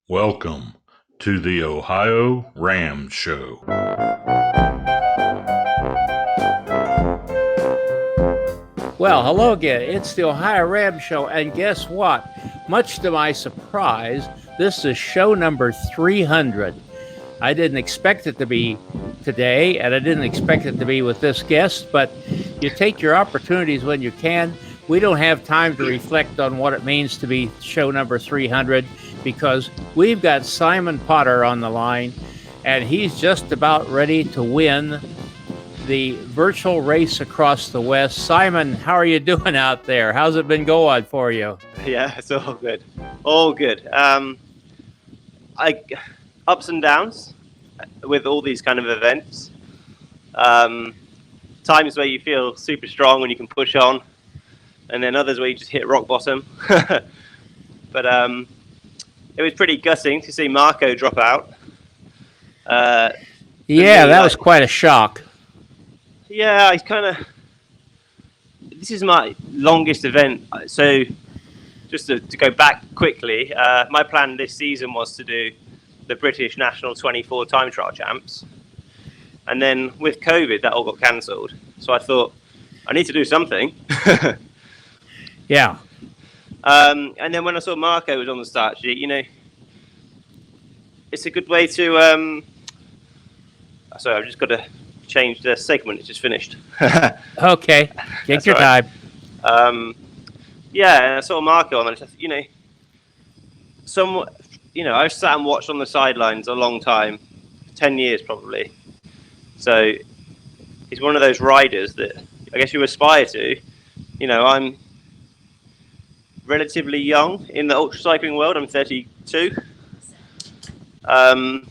Welcome to the Ohio Ram Show. Well, hello again. It's the Ohio Ram Show, and guess what? Much to my surprise, this is show number 300. I didn't expect it to be today, and I didn't expect it to be with this guest, but you take your opportunities when you can. We don't have time to reflect on what it means to be show number 300 because we've got Simon Potter on the line, and he's just about ready to win the virtual race across the West. Simon, how are you doing out there? How's it been going for you? Yeah, it's all good. All good. Ups and downs with all these kind of events. Times where you feel super strong and you can push on, and then others where you just hit rock bottom. But it was pretty gutting to see Marco drop out. Yeah, that was quite a shock. Yeah, I kind of. This is my longest event, so just to go back quickly, my plan this season was to do the British National 24 Time Trial Champs, and then with COVID, that all got cancelled. So I thought I need to do something. Yeah. And then when I saw Marco was on the start sheet, it's a good way to. Sorry, I've just got to change the segment. It's just finished. Okay, take your time. Yeah, and I saw Marco on, and I've sat and watched on the sidelines a long time, 10 years probably. So he's one of those riders that I guess you aspire to. I'm relatively young in the ultra cycling world. I'm 32. So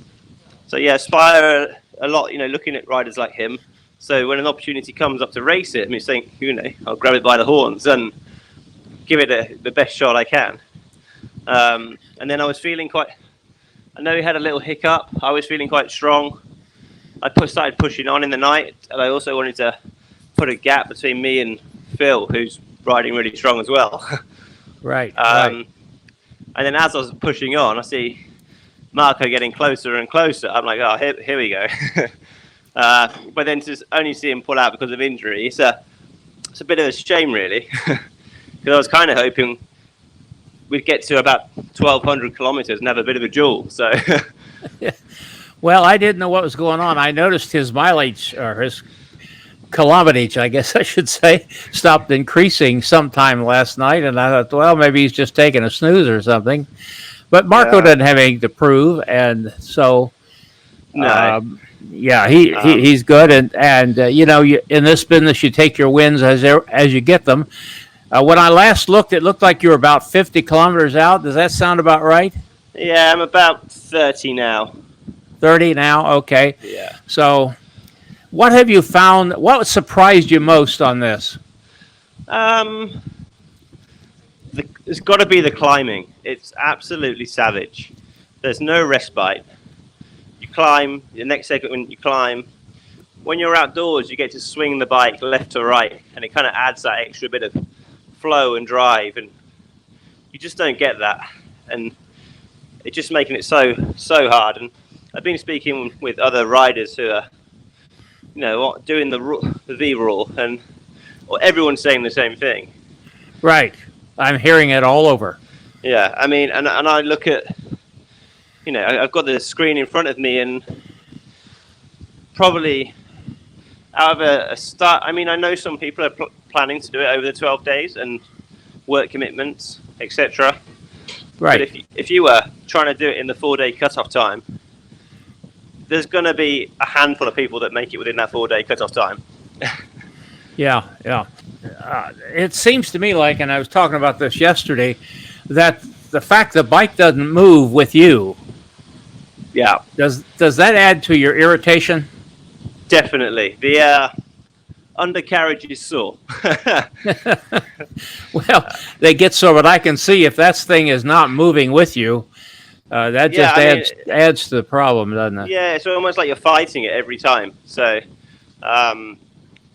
yeah, aspire a lot, looking at riders like him. So when an opportunity comes up to race it, I think, I'll grab it by the horns and give it the best shot I can. And then I was feeling I know he had a little hiccup. I was feeling quite strong. I started pushing on in the night, and I also wanted to put a gap between me and Phil, who's riding really strong as well. Right. And then as I was pushing on, I see Marco getting closer and closer. I'm like, oh, here we go. But then to only see him pull out because of injury, it's a bit of a shame, really, because I was kind of hoping we'd get to about 1,200 kilometers and have a bit of a duel. So, Well, I didn't know what was going on. I noticed his mileage, or his kilometage, I guess I should say, stopped increasing sometime last night, and I thought, well, maybe he's just taking a snooze or something. But Marco doesn't have anything to prove, and so he's good. And in this business, you take your wins as you get them. When I last looked, it looked like you were about 50 kilometers out. Does that sound about right? Yeah, I'm about 30 now. 30 now? Okay. Yeah. So what have you found? What surprised you most on this? It's got to be the climbing. It's absolutely savage. There's no respite. You climb, the next second when you climb, when you're outdoors, you get to swing the bike left to right, and it kind of adds that extra bit of flow and drive, and you just don't get that. And it's just making it so hard. And I've been speaking with other riders who are, doing the VRAW, and everyone's saying the same thing. Right. I'm hearing it all over. Yeah, I mean, and I look at, I've got the screen in front of me, and probably out of a start, I mean, I know some people are planning to do it over the 12 days and work commitments, etc. Right. But if you were trying to do it in the 4-day cutoff time, there's going to be a handful of people that make it within that 4-day cutoff time. Yeah. It seems to me like, and I was talking about this yesterday, that the fact the bike doesn't move with you, does that add to your irritation? Definitely. The undercarriage is sore. Well, they get sore, but I can see if that thing is not moving with you, that just adds to the problem, doesn't it? Yeah, it's almost like you're fighting it every time. So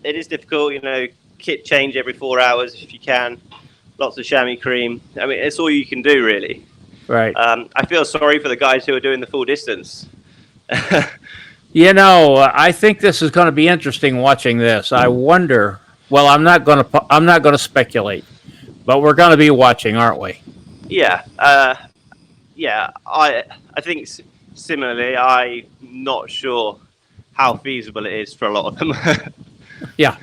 it is difficult, kit change every 4 hours if you can. Lots of chamois cream. I mean, it's all you can do, really. Right. I feel sorry for the guys who are doing the full distance. I think this is going to be interesting watching this. I wonder. Well, I'm not going to speculate, but we're going to be watching, aren't we? Yeah. Yeah. I think similarly. I'm not sure how feasible it is for a lot of them. Yeah.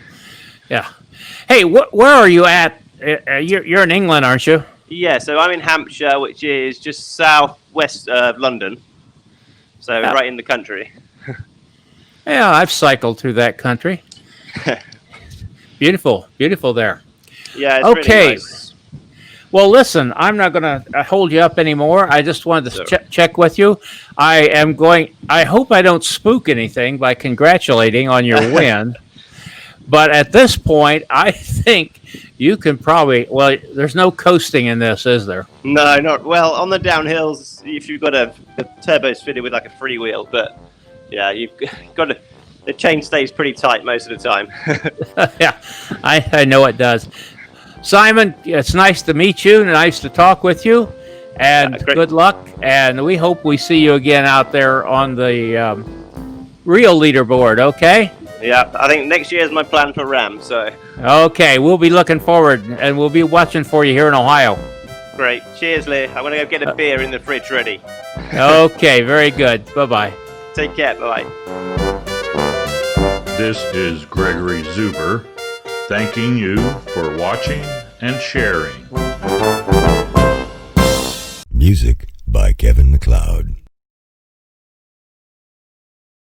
Hey, where are you at? You're in England, aren't you? Yeah. So I'm in Hampshire, which is just southwest of London. So right in the country. Yeah, I've cycled through that country. Beautiful there. Yeah, it's Okay. really nice. Well, listen, I'm not going to hold you up anymore. I just wanted to check with you. I hope I don't spook anything by congratulating on your win. But at this point, I think you can probably, well, there's no coasting in this, is there? No, not well. On the downhills, if you've got the turbo's fitted with like a freewheel, but yeah, you've got to. The chain stays pretty tight most of the time. Yeah, I know it does. Simon, it's nice to meet you. Nice to talk with you, and good luck. And we hope we see you again out there on the real leaderboard. Okay. Yeah, I think next year is my plan for RAM. So. Okay, we'll be looking forward, and we'll be watching for you here in Ohio. Great. Cheers, Lee. I'm gonna go get a beer in the fridge ready. Okay, very good. Bye-bye. Take care. Bye. This is Gregory Zuber, thanking you for watching and sharing. Music by Kevin MacLeod.